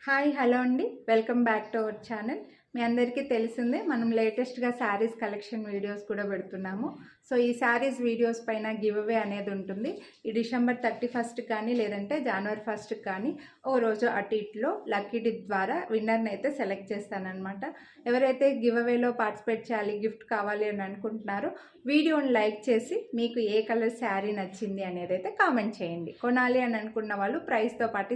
Hi hello అండి, welcome back to our channel. మీ అందరికీ తెలిసిందే, మనం లేటెస్ట్గా శారీస్ కలెక్షన్ వీడియోస్ కూడా పెడుతున్నాము. సో ఈ శారీస్ వీడియోస్ పైన గివ్ అవే అనేది ఉంటుంది. ఈ డిసెంబర్ 31 కానీ లేదంటే జనవరి 1 కానీ ఓ రోజు అటు ఇట్లో లక్కీ డిప్ ద్వారా విన్నర్ని అయితే సెలెక్ట్ చేస్తానన్నమాట. ఎవరైతే గివ్ అవేలో పార్టిసిపేట్ చేయాలి, గిఫ్ట్ కావాలి అని అనుకుంటున్నారో వీడియోని లైక్ చేసి మీకు ఏ కలర్ శారీ నచ్చింది అనేది అయితే కామెంట్ చేయండి. కొనాలి అని అనుకున్న వాళ్ళు ప్రైస్తో పాటు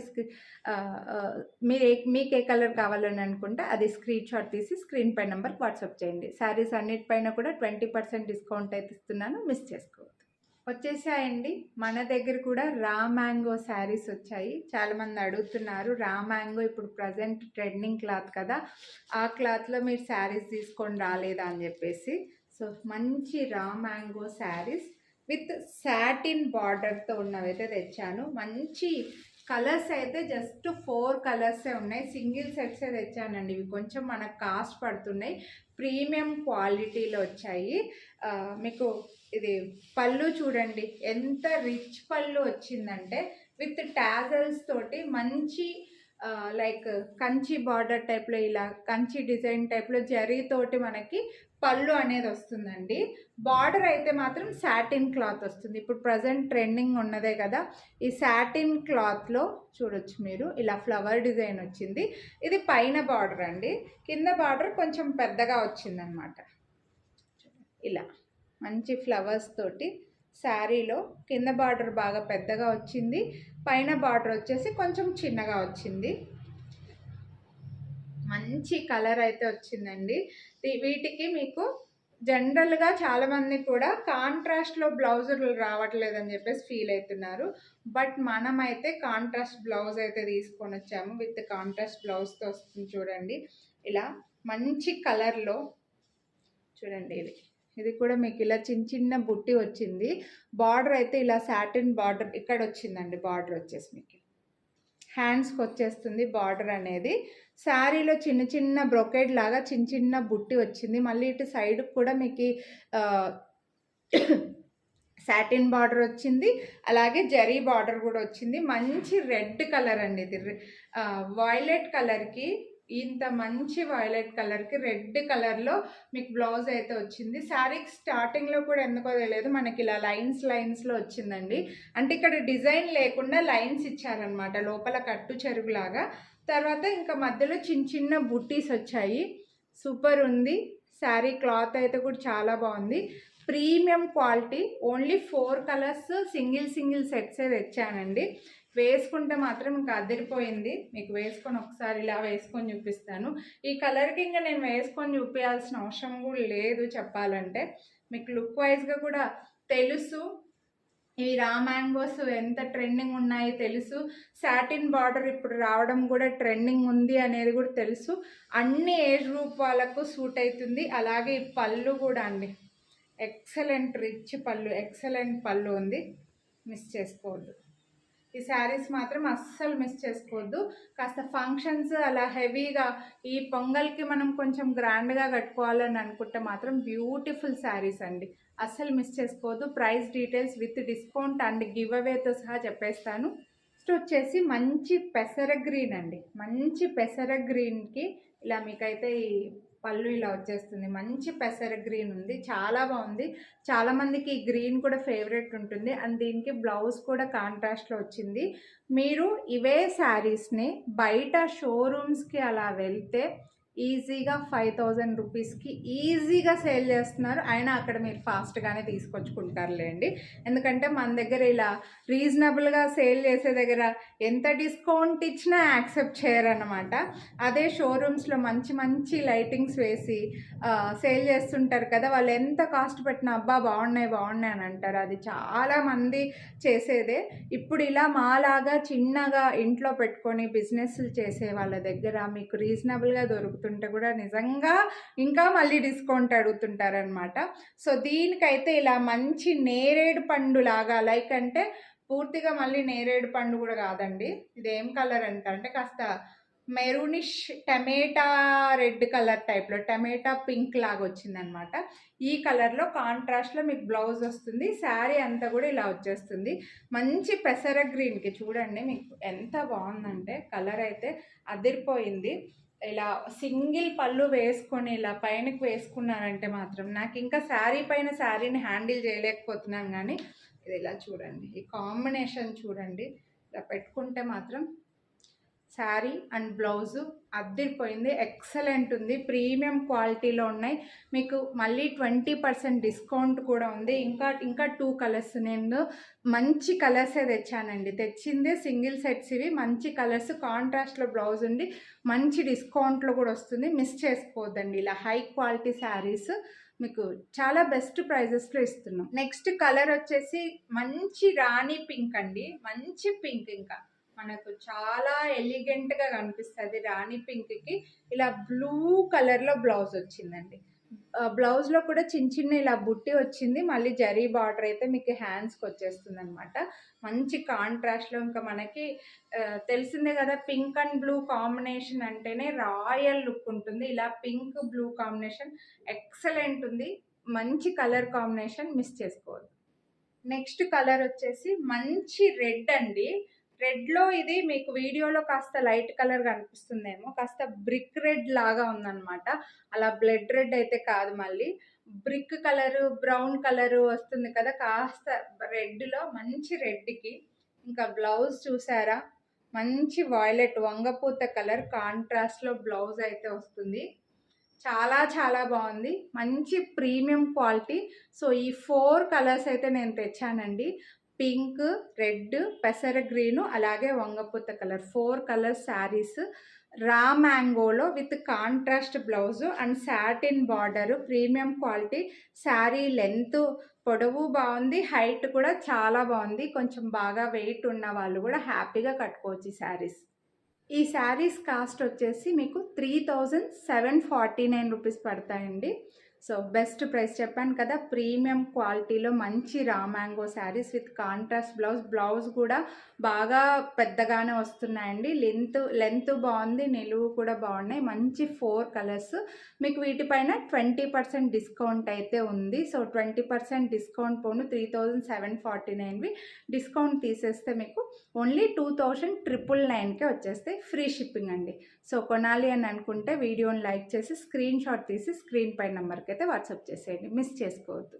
మీకు ఏ కలర్ కావాలని అనుకుంటే అది స్క్రీన్ షాట్ తీసి స్క్రీన్ పై నెంబర్కి వాట్సాప్ చేయండి. శారీస్ అన్నిటిపైన కూడా 20% డిస్కౌంట్ అయితే ఇస్తున్నాను, మిస్ చేసుకోవద్దు. వచ్చేసాయండి, మన దగ్గర కూడా రా మ్యాంగో శారీస్ వచ్చాయి. చాలామంది అడుగుతున్నారు, రా మ్యాంగో ఇప్పుడు ప్రజెంట్ ట్రెండింగ్ క్లాత్ కదా, ఆ క్లాత్లో మీరు శారీస్ తీసుకొని రాలేదా అని చెప్పేసి. సో మంచి raw mango saris with satin బార్డర్తో ఉన్నవైతే తెచ్చాను. మంచి కలర్స్ అయితే జస్ట్ 4 కలర్సే ఉన్నాయి, సింగిల్ సెట్సే తెచ్చానండి. ఇవి కొంచెం మనకు కాస్ట్ పడుతున్నాయి, ప్రీమియం క్వాలిటీలో వచ్చాయి. మీకు ఇది పళ్ళు చూడండి, ఎంత రిచ్ పళ్ళు వచ్చిందంటే విత్ టాజల్స్ తోటి మంచి లైక్ కంచి బార్డర్ టైప్లో, ఇలా కంచి డిజైన్ టైప్లో జరీతోటి మనకి పళ్ళు అనేది వస్తుందండి. బార్డర్ అయితే మాత్రం సాటిన్ క్లాత్ వస్తుంది. ఇప్పుడు ప్రజెంట్ ట్రెండింగ్ ఉన్నదే కదా, ఈ సాటిన్ క్లాత్లో చూడొచ్చు మీరు, ఇలా ఫ్లవర్ డిజైన్ వచ్చింది. ఇది పైన బార్డర్ అండి, కింద బార్డర్ కొంచెం పెద్దగా వచ్చిందనమాట. ఇలా మంచి ఫ్లవర్స్ తోటి శారీలో కింద బార్డర్ బాగా పెద్దగా వచ్చింది, పైన బార్డర్ వచ్చేసి కొంచెం చిన్నగా వచ్చింది. మంచి కలర్ అయితే వచ్చిందండి. వీటికి మీకు జనరల్గా చాలామంది కూడా కాంట్రాస్ట్లో బ్లౌజులు రావట్లేదని చెప్పేసి ఫీల్ అవుతున్నారు. బట్ మనమైతే కాంట్రాస్ట్ బ్లౌజ్ అయితే తీసుకొని వచ్చాము, విత్ కాంట్రాస్ట్ బ్లౌజ్తో వస్తుంది. చూడండి, ఇలా మంచి కలర్లో చూడండి. ఇది కూడా మీకు ఇలా చిన్న చిన్న బుట్టి వచ్చింది. బార్డర్ అయితే ఇలా సాటిన్ బార్డర్ ఇక్కడ వచ్చిందండి. బార్డర్ వచ్చేసి మీకు హ్యాండ్స్కి వచ్చేస్తుంది బార్డర్ అనేది. శారీలో చిన్న చిన్న బ్రొకేడ్ లాగా చిన్న చిన్న బుట్టి వచ్చింది. మళ్ళీ ఇటు సైడ్ కూడా మీకు సాటిన్ బార్డర్ వచ్చింది, అలాగే జరీ బార్డర్ కూడా వచ్చింది. మంచి రెడ్ కలర్ అండి ఇది. వైలెట్ కలర్కి, ఇంత మంచి వైలెట్ కలర్కి రెడ్ కలర్లో మీకు బ్లౌజ్ అయితే వచ్చింది. శారీకి స్టార్టింగ్లో కూడా ఎందుకో తెలియదు మనకి ఇలా లైన్స్లో వచ్చిందండి. అంటే ఇక్కడ డిజైన్ లేకుండా లైన్స్ ఇచ్చారనమాట, లోపల కట్టు చెరుగులాగా. తర్వాత ఇంకా మధ్యలో చిన్న చిన్న బుట్టీస్ వచ్చాయి. సూపర్ ఉంది శారీ. క్లాత్ అయితే కూడా చాలా బాగుంది, premium quality. Only 4 colours single సెట్సే తెచ్చానండి. వేసుకుంటే మాత్రం ఇంకా అదిరిపోయింది. మీకు వేసుకొని ఒకసారి ఇలా వేసుకొని చూపిస్తాను. ఈ కలర్కి ఇంకా నేను వేసుకొని చూపించాల్సిన అవసరం కూడా లేదు చెప్పాలంటే. మీకు లుక్ వైజ్గా కూడా తెలుసు ఈ రా మ్యాంగోస్ ఎంత ట్రెండింగ్ ఉన్నాయి తెలుసు. సాటిన్ బార్డర్ ఇప్పుడు రావడం కూడా ట్రెండింగ్ ఉంది అనేది కూడా తెలుసు. అన్ని ఏజ్ గ్రూప్ వాళ్ళకు సూట్ అవుతుంది. అలాగే ఈ పళ్ళు కూడా అండి, ఎక్సలెంట్ రిచ్ పళ్ళు, ఎక్సలెంట్ పళ్ళు ఉంది, మిస్ చేసుకోవద్దు. ఈ శారీస్ మాత్రం అస్సలు మిస్ చేసుకోవద్దు. కాస్త ఫంక్షన్స్ అలా హెవీగా ఈ పొంగల్కి మనం కొంచెం గ్రాండ్గా కట్టుకోవాలని అనుకుంటే మాత్రం బ్యూటిఫుల్ శారీస్ అండి, అస్సలు మిస్ చేసుకోవద్దు. Price details with discount and give అవేతో సహా చెప్పేస్తాను. నెక్స్ట్ వచ్చేసి మంచి పెసర గ్రీన్ అండి. మంచి పెసర గ్రీన్కి ఇలా మీకైతే ఈ పళ్ళు ఇలా వచ్చేస్తుంది. మంచి పెసర గ్రీన్ ఉంది, చాలా బాగుంది. చాలామందికి ఈ గ్రీన్ కూడా ఫేవరెట్ ఉంటుంది. అండ్ దీనికి బ్లౌజ్ కూడా కాంట్రాస్ట్లో వచ్చింది. మీరు ఇవే శారీస్ని బయట షోరూమ్స్కి అలా వెళ్తే ఈజీగా 5000 రూపీస్కి ఈజీగా సేల్ చేస్తున్నారు. అయినా అక్కడ మీరు ఫాస్ట్గానే తీసుకొచ్చుకుంటారులేండి. ఎందుకంటే మన దగ్గర ఇలా రీజనబుల్గా సేల్ చేసే దగ్గర ఎంత డిస్కౌంట్ ఇచ్చినా యాక్సెప్ట్ చేయరన్నమాట. అదే షోరూమ్స్లో మంచి మంచి లైటింగ్స్ వేసి సేల్ చేస్తుంటారు కదా, వాళ్ళు ఎంత కాస్ట్ పెట్టినా అబ్బా బాగున్నాయి అని అంటారు. అది చాలామంది చేసేదే. ఇప్పుడు ఇలా మాలాగా చిన్నగా ఇంట్లో పెట్టుకొని బిజినెస్లు చేసే వాళ్ళ దగ్గర మీకు రీజనబుల్గా దొరుకుతుంది కూడా నిజంగా ఇంకా మళ్ళీ డిస్కౌంట్ అడుగుతుంటారనమాట. సో దీనికైతే ఇలా మంచి నేరేడు పండు లాగా, లైక్ అంటే పూర్తిగా మళ్ళీ నేరేడు పండు కూడా కాదండి. ఇది ఏం కలర్ అంటే కాస్త మెరూనిష్ టమేటా రెడ్ కలర్ టైప్లో టమేటా పింక్ లాగా వచ్చిందనమాట. ఈ కలర్లో కాంట్రాస్ట్లో మీకు బ్లౌజ్ వస్తుంది. శారీ అంతా కూడా ఇలా వచ్చేస్తుంది. మంచి పెసర గ్రీన్కి చూడండి మీకు ఎంత బాగుందంటే కలర్ అయితే అదిరిపోయింది. ఇలా సింగిల్ పళ్ళు వేసుకొని ఇలా పైనకి వేసుకున్నారంటే మాత్రం నాకు ఇంకా శారీ పైన శారీని హ్యాండిల్ చేయలేకపోతున్నాను. కానీ ఇది ఇలా చూడండి, ఈ కాంబినేషన్ చూడండి, ఇలా పెట్టుకుంటే మాత్రం శారీ అండ్ బ్లౌజు అద్దరిపోయింది. ఎక్సలెంట్ ఉంది, ప్రీమియం క్వాలిటీలో ఉన్నాయి. మీకు మళ్ళీ 20% డిస్కౌంట్ కూడా ఉంది. ఇంకా 2 కలర్స్ నేను మంచి కలర్సే తెచ్చానండి. తెచ్చిందే సింగిల్ సెట్స్ ఇవి. మంచి కలర్స్, కాంట్రాస్ట్లో బ్లౌజ్ ఉండి మంచి డిస్కౌంట్లో కూడా వస్తుంది. మిస్ చేసుకోవద్దండి. ఇలా హై క్వాలిటీ శారీస్ మీకు చాలా బెస్ట్ ప్రైజెస్లో ఇస్తున్నాం. నెక్స్ట్ కలర్ వచ్చేసి మంచి రాణి పింక్ అండి. మంచి పింక్, ఇంకా మనకు చాలా ఎలిగెంట్గా కనిపిస్తుంది. రాణి పింక్కి ఇలా బ్లూ కలర్లో బ్లౌజ్ వచ్చిందండి. బ్లౌజ్లో కూడా చిన్న చిన్న ఇలా బుట్టి వచ్చింది. మళ్ళీ జరీ బార్డర్ అయితే మీకు హ్యాండ్స్కి వచ్చేస్తుంది అనమాట. మంచి కాంట్రాస్ట్లో ఇంకా మనకి తెలిసిందే కదా, పింక్ అండ్ బ్లూ కాంబినేషన్ అంటేనే రాయల్ లుక్ ఉంటుంది. ఇలా పింక్ బ్లూ కాంబినేషన్ ఎక్సలెంట్ ఉంది. మంచి కలర్ కాంబినేషన్, మిస్ చేసుకోవద్దు. నెక్స్ట్ కలర్ వచ్చేసి మంచి రెడ్ అండి. రెడ్లో ఇది మీకు వీడియోలో కాస్త లైట్ కలర్ కనిపిస్తుందేమో, కాస్త బ్రిక్ రెడ్ లాగా ఉందన్నమాట. అలా బ్లడ్ రెడ్ అయితే కాదు, మళ్ళీ బ్రిక్ కలరు బ్రౌన్ కలరు వస్తుంది కదా, కాస్త రెడ్లో మంచి రెడ్కి ఇంకా బ్లౌజ్ చూసారా, మంచి వాయిలెట్ వంగపూత కలర్ కాంట్రాస్ట్లో బ్లౌజ్ అయితే వస్తుంది. చాలా చాలా బాగుంది, మంచి ప్రీమియం క్వాలిటీ. సో ఈ 4 కలర్స్ అయితే నేను తెచ్చానండి. పింక్, రెడ్, పెసర గ్రీను, అలాగే వంగపూత కలర్, 4 కలర్ శారీస్. రా మ్యాంగోలో with contrast blouse and satin border, premium quality. Sari length పొడవు బాగుంది, హైట్ కూడా చాలా బాగుంది. కొంచెం బాగా వెయిట్ ఉన్న వాళ్ళు కూడా హ్యాపీగా కట్టుకోవచ్చు ఈ శారీస్. ఈ శారీస్ కాస్ట్ వచ్చేసి మీకు 3749 రూపీస్ పడతాయండి. సో బెస్ట్ ప్రైస్ చెప్పాను కదా, ప్రీమియం క్వాలిటీలో మంచి raw mango saris with contrast blouse కూడా బాగా పెద్దగానే వస్తున్నాయండి. లెంత్ బాగుంది, నిలువు కూడా బాగున్నాయి. మంచి 4 కలర్స్. మీకు వీటిపైన 20% డిస్కౌంట్ అయితే ఉంది. సో 20% డిస్కౌంట్ పోను 3749వి డిస్కౌంట్ తీసేస్తే మీకు ఓన్లీ 2999కే వచ్చేస్తాయి. ఫ్రీ షిప్పింగ్ అండి. సో కొనాలి అని అనుకుంటే వీడియోని లైక్ చేసి స్క్రీన్ షాట్ తీసి స్క్రీన్ పై నెంబర్కి అయితే వాట్సాప్ చేసేయండి, మిస్ చేసుకోవద్దు.